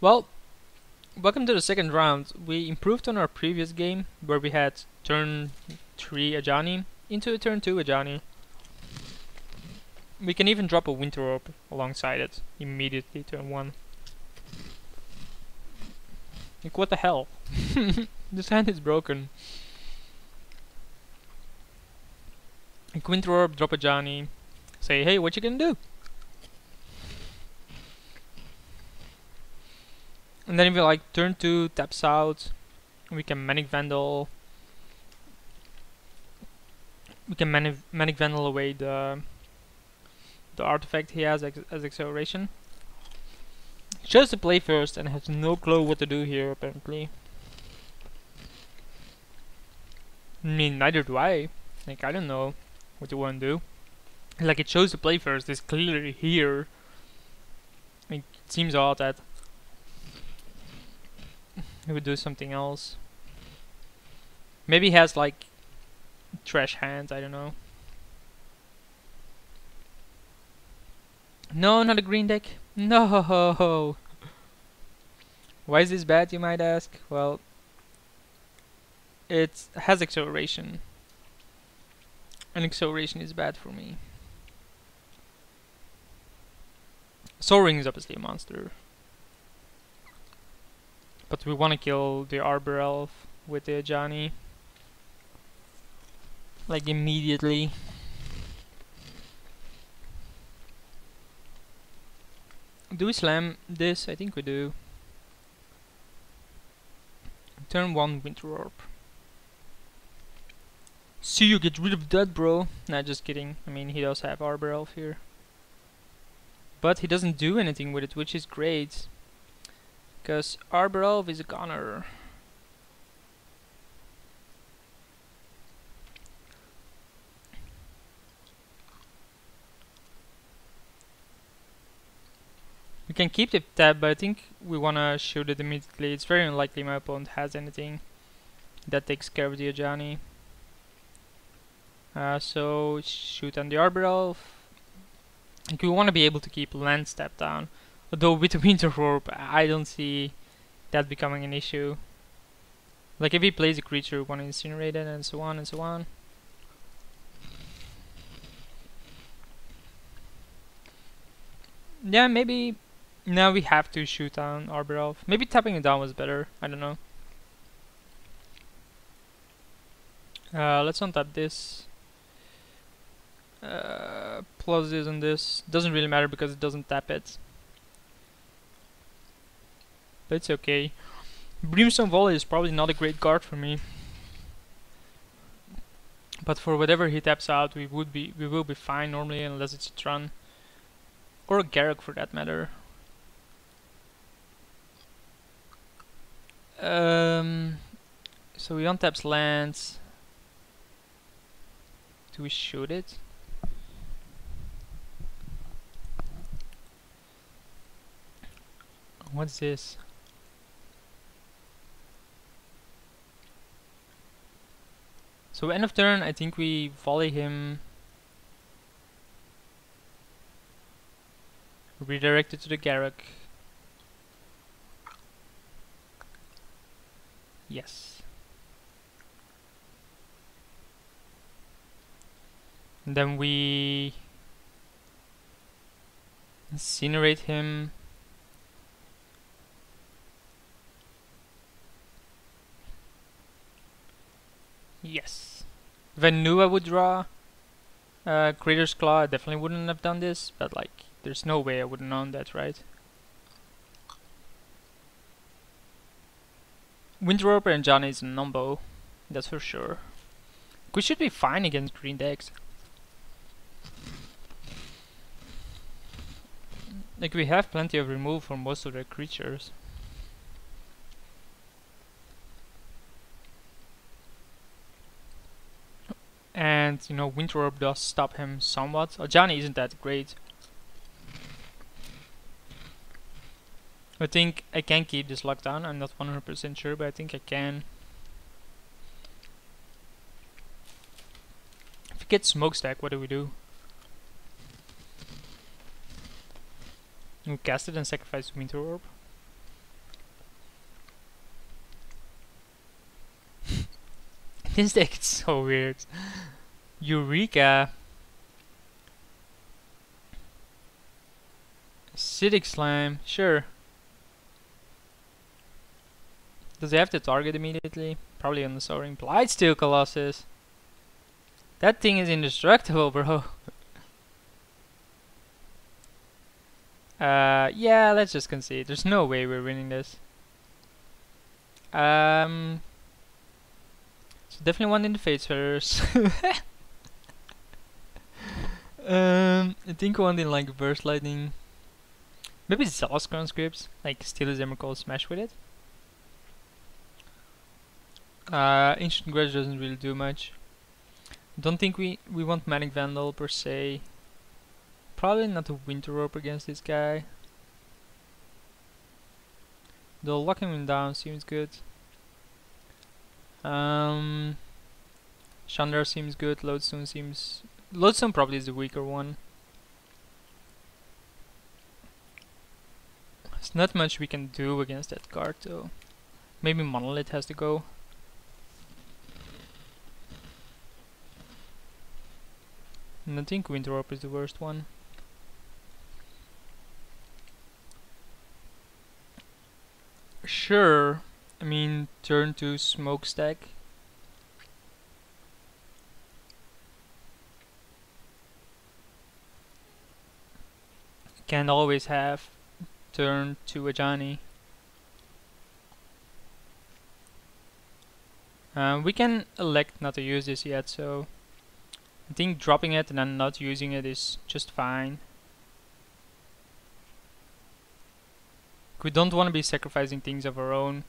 Well, welcome to the second round. We improved on our previous game where we had turn 3 Ajani into a turn 2 Ajani. We can even drop a Winter Orb alongside it immediately turn 1. Like, what the hell? This hand is broken. Like, Winter Orb, drop Ajani, say, hey, what you gonna do? And then if we like turn 2 taps out, we can Manic Vandal. We can Manic Vandal away the artifact he has as acceleration. Chose to play first and has no clue what to do here apparently. I mean, neither do I. Like, I don't know what you want to do. Like, it chose to play first. It's clearly here. Like, it seems odd that he would do something else. Maybe he has like trash hands. I don't know. No, not a green deck. No. Why is this bad, you might ask? Well, it has acceleration. And acceleration is bad for me. Soul Ring is obviously a monster. But we want to kill the Arbor Elf with the Ajani. Like, immediately. Do we slam this? I think we do. Turn 1 Winter Orb. See you get rid of that, bro. Nah, just kidding. I mean, he does have Arbor Elf here. But he doesn't do anything with it, which is great. Because Arbor Elf is a goner. We can keep the tab, but I think we wanna shoot it immediately. It's very unlikely my opponent has anything that takes care of the Ajani. So shoot on the Arbor Elf. Like, we wanna be able to keep land step down. Although with the Winter Orb, I don't see that becoming an issue. Like, if he plays a creature, we wanna incinerate it, and so on and so on. Yeah, maybe. Now we have to shoot on Arbor Elf. Maybe tapping it down was better. I don't know. Let's untap this. Plus this and this. Doesn't really matter because it doesn't tap it. But it's okay. Brimstone Volley is probably not a great card for me. But for whatever he taps out, we will be fine normally, unless it's a Tron. Or a Garruk for that matter. So he untaps lands. Do we shoot it? What's this? So end of turn, I think we volley him. Redirect it to the Garruk. Yes. And then we incinerate him. Yes. If I knew I would draw Crater's Claw, I definitely wouldn't have done this, but like, there's no way I would have known that, right? Winter Orb and Johnny is a numbo, that's for sure. We should be fine against green decks. Like, we have plenty of remove for most of their creatures. And, you know, Winter Orb does stop him somewhat. Ajani isn't that great. I think I can keep this lockdown. I'm not 100% sure, but I think I can. If we get Smokestack, what do we do? We cast it and sacrifice Winter Orb. This deck is so weird. Eureka. Acidic Slime, sure. Does he have to target immediately? Probably on the Soaring Blightsteel Colossus. That thing is indestructible, bro. Yeah, let's just concede. There's no way we're winning this. So definitely one in the Fates Feathers. I think one in like Burst Lightning. Maybe Zealous Conscripts, like Steel is Emrakul, smash with it. Ancient Grudge doesn't really do much. Don't think we want Manic Vandal per se. Probably not a Winter Rope against this guy. Though locking him down seems good. Chandra seems good. Lodestone seems... Lodestone probably is the weaker one. There's not much we can do against that card though. Maybe Monolith has to go. And I think Winter Rope is the worst one. Sure, I mean turn 2 Smokestack. Can't always have turn 2 Ajani. We can elect not to use this yet, so I think dropping it and then not using it is just fine. We don't want to be sacrificing things of our own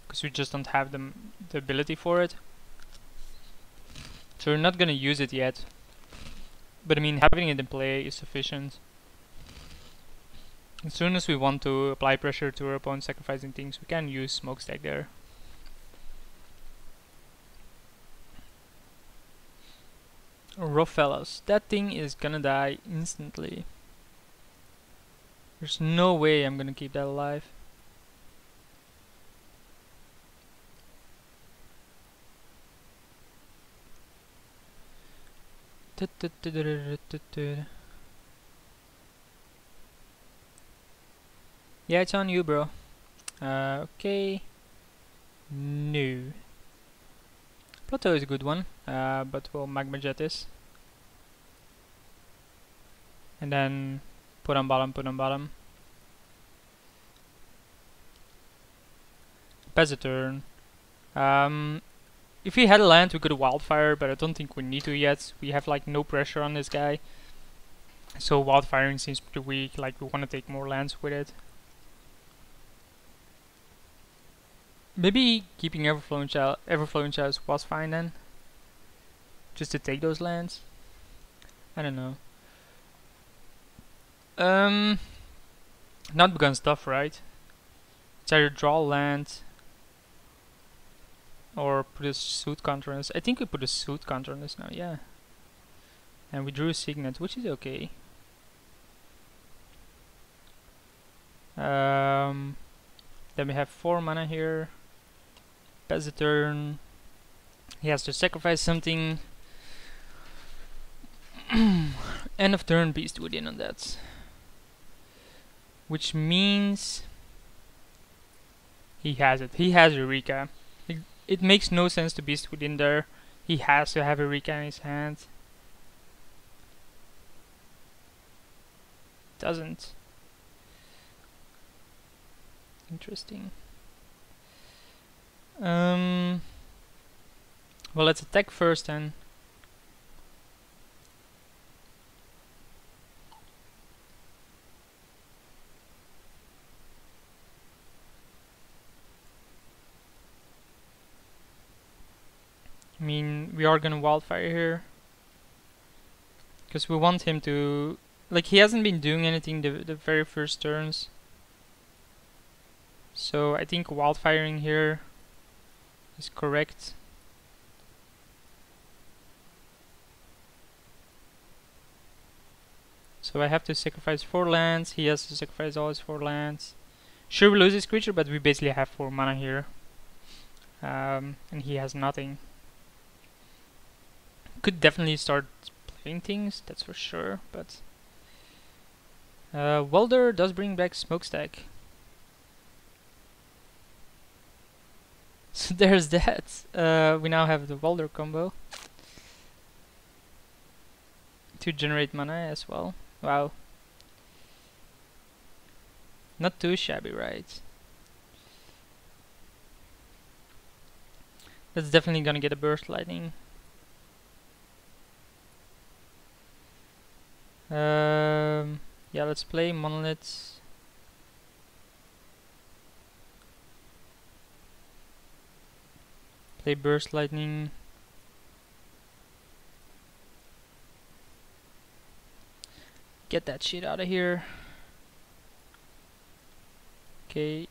because we just don't have the ability for it. So we're not gonna use it yet. But I mean, having it in play is sufficient. As soon as we want to apply pressure to our opponent sacrificing things, we can use Smokestack there. Rough fellas, that thing is gonna die instantly. There's no way I'm gonna keep that alive. Yeah, it's on you, bro. Okay. No. Plateau is a good one, but we'll Magma Jet this. And then put on bottom, put on bottom. Pass a turn. If we had a land, we could Wildfire, but I don't think we need to yet. We have like no pressure on this guy. So Wildfiring seems pretty weak, like we want to take more lands with it. Maybe keeping Everflowing Chalice was fine then. Just to take those lands. I don't know. Not begun stuff, right? It's either draw land or put a suit counter on this. I think we put a suit counter on this now, yeah. And we drew a Signet, which is okay. Then we have 4 mana here. Pass a turn. He has to sacrifice something. End of turn, Beast Within on that. Which means he has it. He has Eureka. It makes no sense to Beast Within there. He has to have Eureka in his hand. Doesn't. Interesting. Well, let's attack first then. I mean, we are gonna Wildfire here. Because we want him to... Like, he hasn't been doing anything the very first turns. So I think Wildfiring here is correct. So I have to sacrifice 4 lands, he has to sacrifice all his 4 lands. Sure, we lose his creature, but we basically have 4 mana here. And he has nothing. Could definitely start playing things, that's for sure, but Welder does bring back Smokestack. So there's that. We now have the Welder combo to generate mana as well. Wow. Not too shabby, right? That's definitely gonna get a burst lightning. Yeah, let's play Monoliths. Play burst lightning. Get that shit out of here. Okay.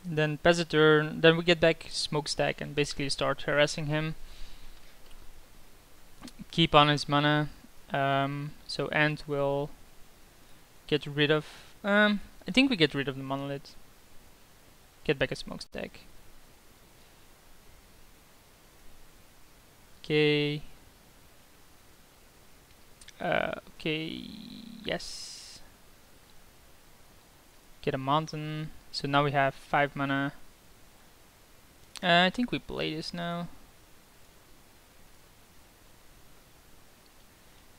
Then pass a turn. Then we get back Smokestack and basically start harassing him. Keep on his mana. So Ant will get rid of. I think we get rid of the Monolith. Get back a Smokestack. Okay. Okay. Yes. Get a mountain. So now we have 5 mana. I think we play this now.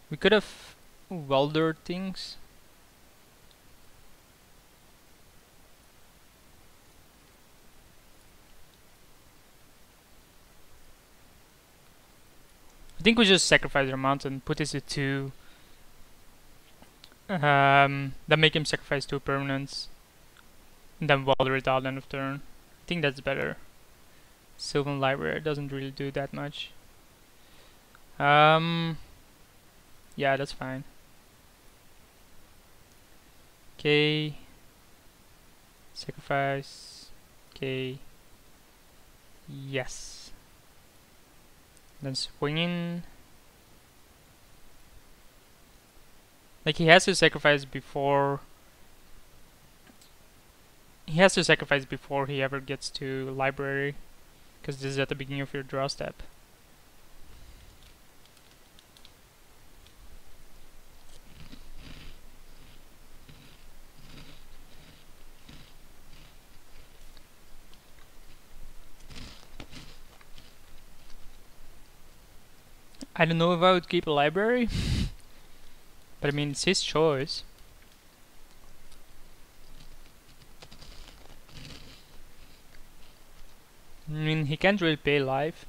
We could have weldered things. I think we just sacrifice our mountain, put this at 2. Then make him sacrifice 2 permanents. And then welder it out end of turn. I think that's better. Sylvan Library doesn't really do that much. Yeah, that's fine. Okay. Sacrifice. Okay. Yes. Then swing in. Like he has to sacrifice before. He has to sacrifice before he ever gets to library, because this is at the beginning of your draw step. I don't know if I would keep a library, but I mean it's his choice. I mean he can't really pay life,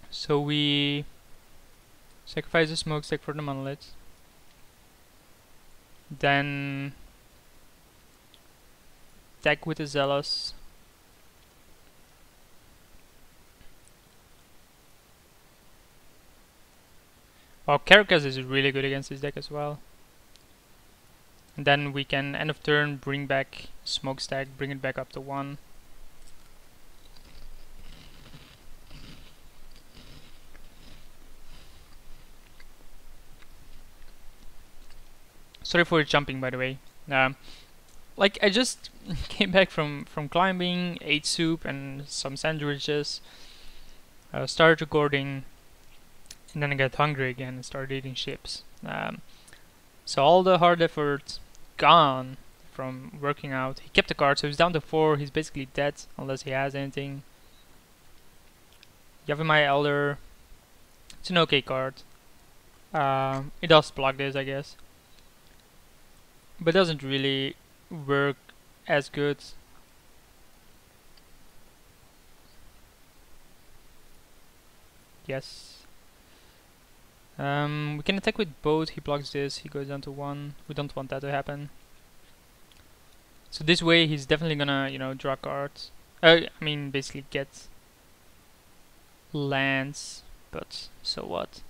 so we sacrifice a Smokestack for the Monolith. Then attack with the Zealous. Well, Karakas is really good against this deck as well. And then we can end of turn bring back Smokestack, bring it back up to 1. Sorry for jumping, by the way. Like I just came back from climbing, ate soup and some sandwiches, started recording, and then I got hungry again and started eating chips. So all the hard effort gone from working out. He kept the card, so he's down to 4. He's basically dead unless he has anything. Yavimaya Elder. It's an okay card. It does block this, I guess, but doesn't really work as good. Yes. We can attack with both. He blocks this, he goes down to 1. We don't want that to happen. So this way he's definitely gonna, you know, draw cards. I mean basically get lands, but so what?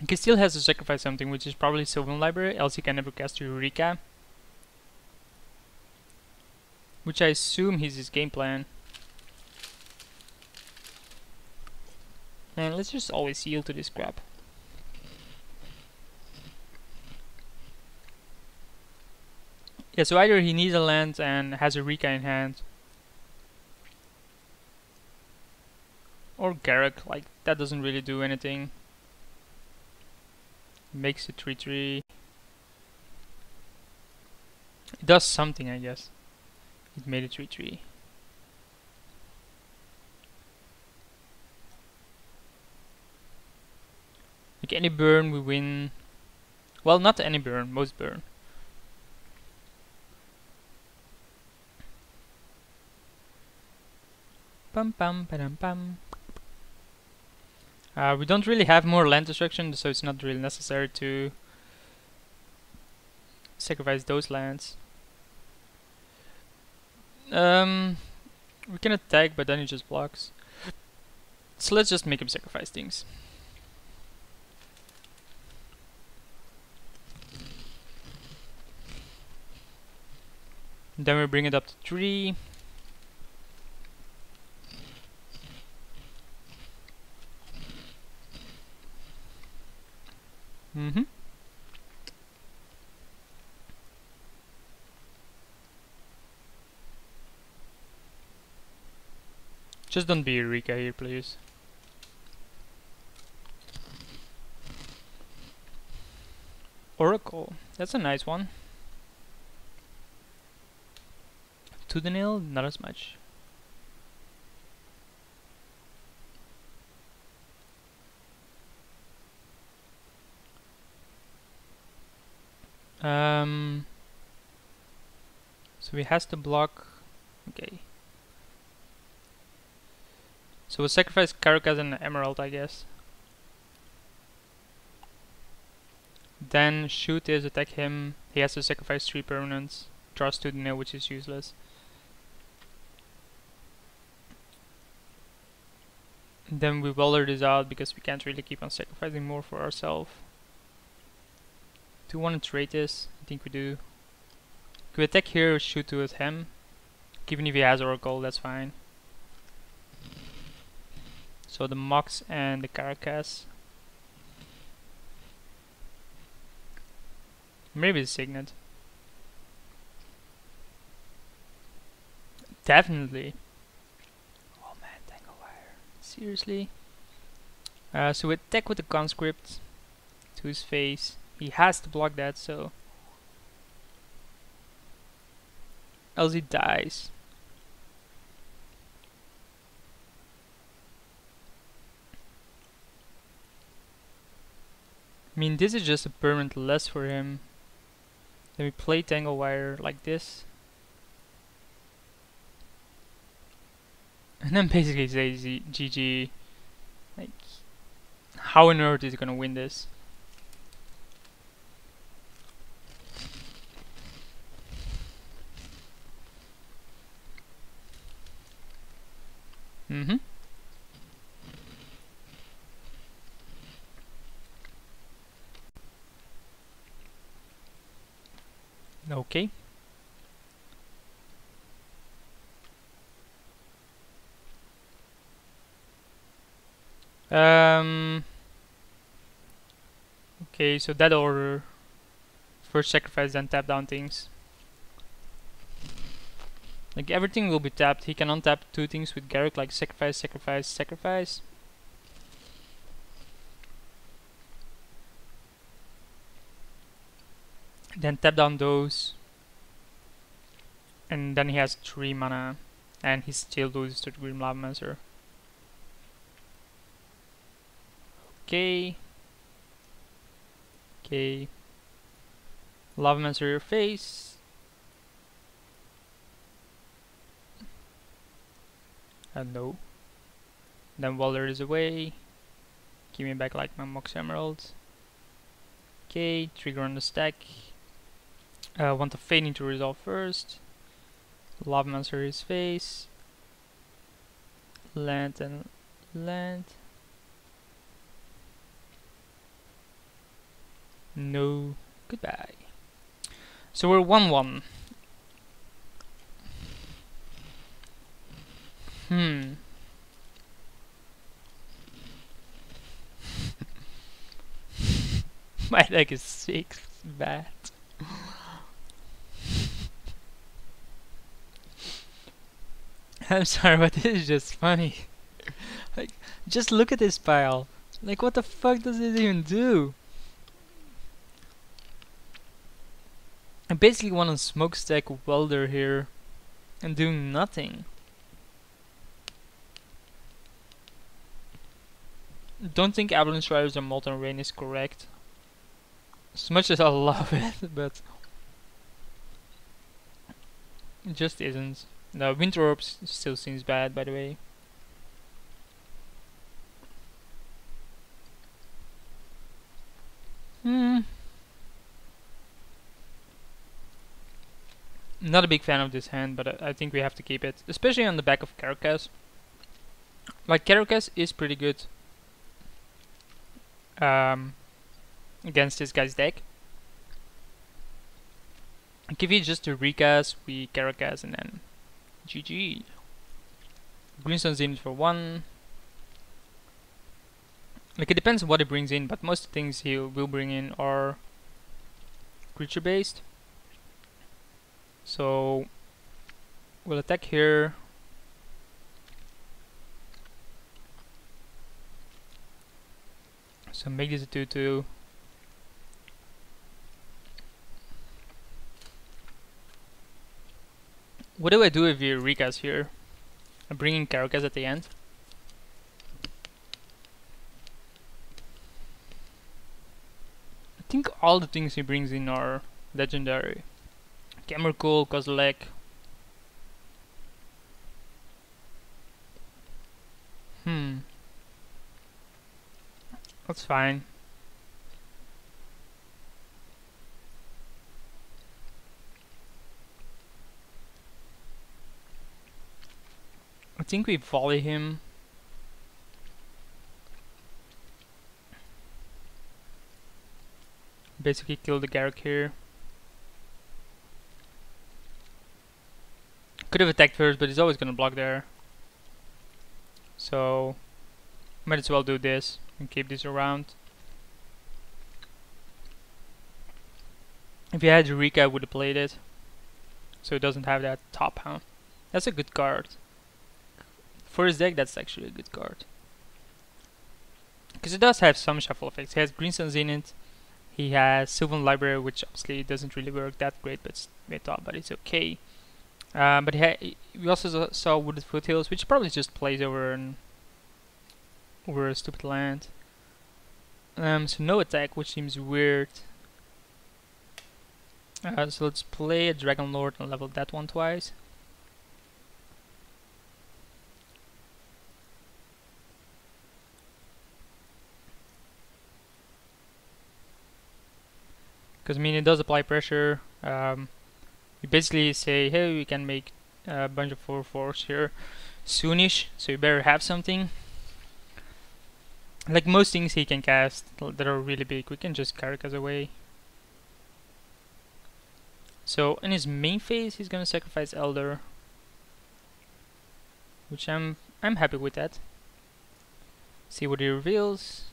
He still has to sacrifice something, which is probably Sylvan Library, else he can never cast Eureka. Which I assume is his game plan. And let's just always yield to this crap. Yeah, so either he needs a land and has a Rika in hand, or Garruk, like, that doesn't really do anything. Makes it 3-3. It does something, I guess. It made it 3-3. Like any burn we win. Well, not any burn, most burn. Pum pum padam pum. We don't really have more land destruction, so it's not really necessary to sacrifice those lands. We can attack, but then he just blocks. So let's just make him sacrifice things. Then we bring it up to 3. Just don't be Eureka here, please. Oracle, that's a nice one. 2-0, not as much. So he has to block. Okay. So we'll sacrifice Karukas and Emerald, I guess. Then shoot is attack him. He has to sacrifice 3 permanents. Draws 2-0, which is useless. Then we Weller this out because we can't really keep on sacrificing more for ourselves. Do we want to trade this? I think we do. Can we attack here or shoot with him? Even if he has Oracle, that's fine. So the Mox and the Caracas. Maybe the Signet. Definitely. Oh man, Tangle Wire. Seriously? So we attack with the Conscript to his face. He has to block that, so else he dies. I mean, this is just a permanent less for him. Then we play Tangle Wire like this. And then basically say GG. Like, how on earth is he gonna win this? Okay. Okay, so that order. First sacrifice, then tap down things. Like everything will be tapped. He can untap 2 things with Garruk, like sacrifice, sacrifice, sacrifice. Then tap down those. And then he has 3 mana. And he still loses to the Green Lavamancer. Okay. Okay. Lavamancer your face. No. Then Waller is away. Give me back like my Mox Emeralds. Okay, trigger on the stack. Want the Fading to resolve first. Lavamancer his face. Land and land. No. Goodbye. So we're 1-1. My deck is 6 bad. I'm sorry, but this is just funny. Like, just look at this pile. Like, what the fuck does it even do? I basically want to smokestack welder here and do nothing. Don't think Avalanche Riders or Molten Rain is correct. As much as I love it, but it just isn't. No, Winter Orbs still seems bad, by the way. Not a big fan of this hand, but I think we have to keep it, especially on the back of Karakas. Like, Karakas is pretty good against this guy's deck. Like, if he just to recast, we Karakas and then GG. Greenstone's in for 1. Like, it depends on what he brings in, but most things he will bring in are creature based. So we'll attack here. So make this a 2/2. What do I do if you recast here? I'm bringing Karakas at the end. I think all the things he brings in are legendary. Camercool, Kozilek. That's fine. I think we volley him. Basically kill the Garruk here. Could have attacked first, but he's always gonna block there. So might as well do this and keep this around. If he had Eureka, I would have played it. So it doesn't have that top hound. That's a good card. For his deck, that's actually a good card. Because it does have some shuffle effects. He has Greenstones in it. He has Sylvan Library, which obviously doesn't really work that great, but it's okay. But we also saw Wooded Foothills, which probably just plays over a stupid land. So no attack, which seems weird. So let's play a Dragon Lord and level that one twice. Because I mean, it does apply pressure. You basically say, hey, we can make a bunch of 4/4s here soonish, so you better have something. Like most things he can cast that are really big, we can just Karakas away. So in his main phase, he's gonna sacrifice Elder, which I'm happy with that. See what he reveals.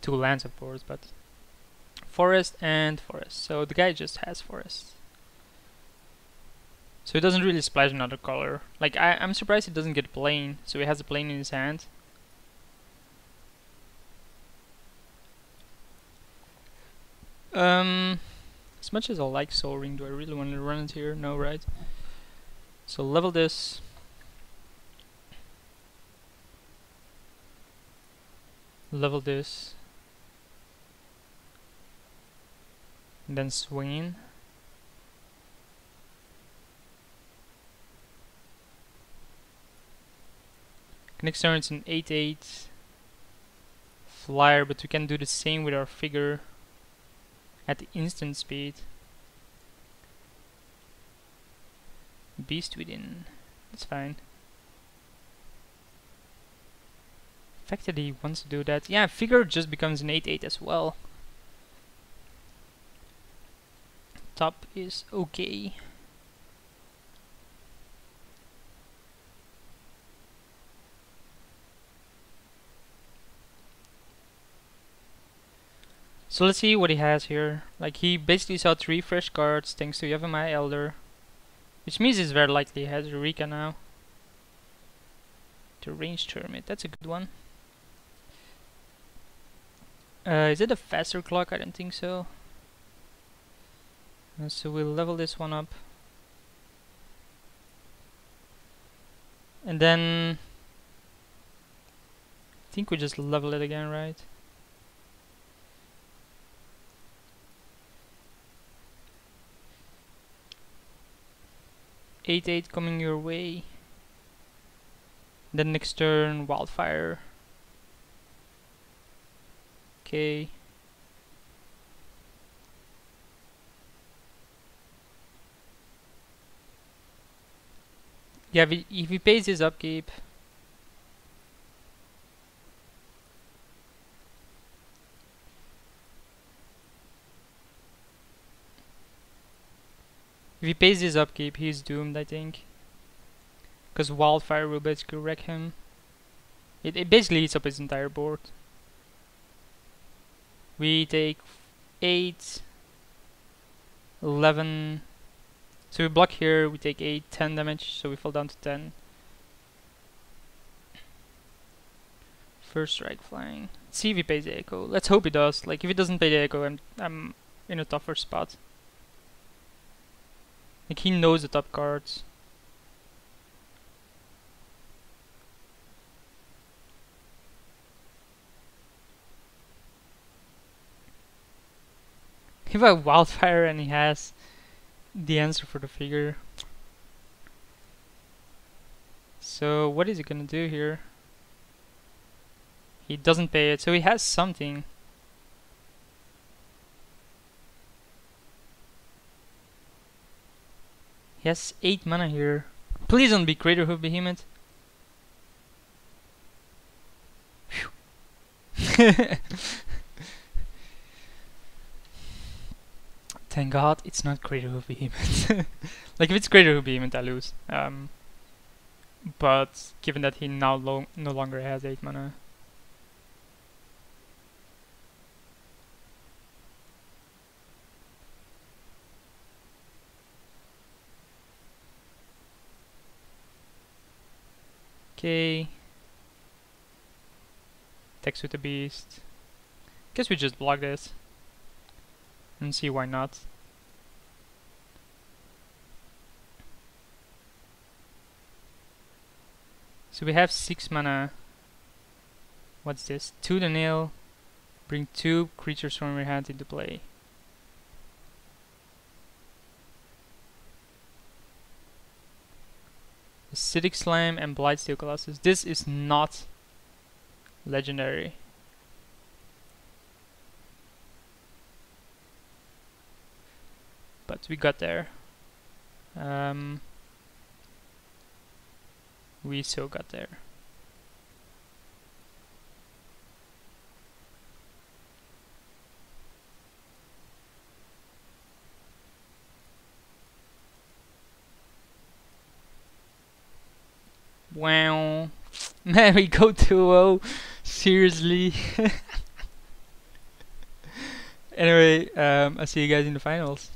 2 lands, of course, but forest and forest. So the guy just has forest. So he doesn't really splash another color. Like I'm surprised he doesn't get plane. So he has a plane in his hand. As much as I like Soul Ring, do I really want to run it here? No, right? So level this. Level this. And then swing in. Next turn it's an 8/8 flyer, but we can do the same with our figure at the instant speed. Beast Within. That's fine. The fact that he wants to do that. Yeah, figure just becomes an 8/8 as well. Top is okay. So let's see what he has here. Like, he basically saw 3 fresh cards thanks to Yavimaya Elder, which means he's very likely he has Eureka now. The Range Hermit, that's a good one. Is it a faster clock? I don't think so. So we'll level this one up. And then I think we just level it again, right? Eight coming your way. Then next turn, Wildfire. Okay. Yeah, if he pays his upkeep. If he pays his upkeep, he's doomed, I think. Because Wildfire will basically wreck him. It basically eats up his entire board. We take 8, 11. So we block here, we take 8, 10 damage, so we fall down to 10. First strike flying. Let's see if he pays the echo. Let's hope he does. Like, if he doesn't pay the echo, I'm in a tougher spot. Like, he knows the top cards. If I Wildfire and he has the answer for the figure. So what is he gonna do here? He doesn't pay it, so he has something. He has 8 mana here. Please don't be Crater Hoof Behemoth. Thank God it's not Crater Hoof Behemoth. Like, if it's Crater Hoof Behemoth, I lose. But given that he now no longer has 8 mana. Okay. Text with the Beast. Guess we just block this. And see why not. So we have 6 mana. What's this? 2 to nil. Bring 2 creatures from your hand into play. Acidic Slime and Blightsteel Colossus. This is not legendary. But we got there. We so got there. Wow. Man, we go 2-0. Seriously. Anyway, I'll see you guys in the finals.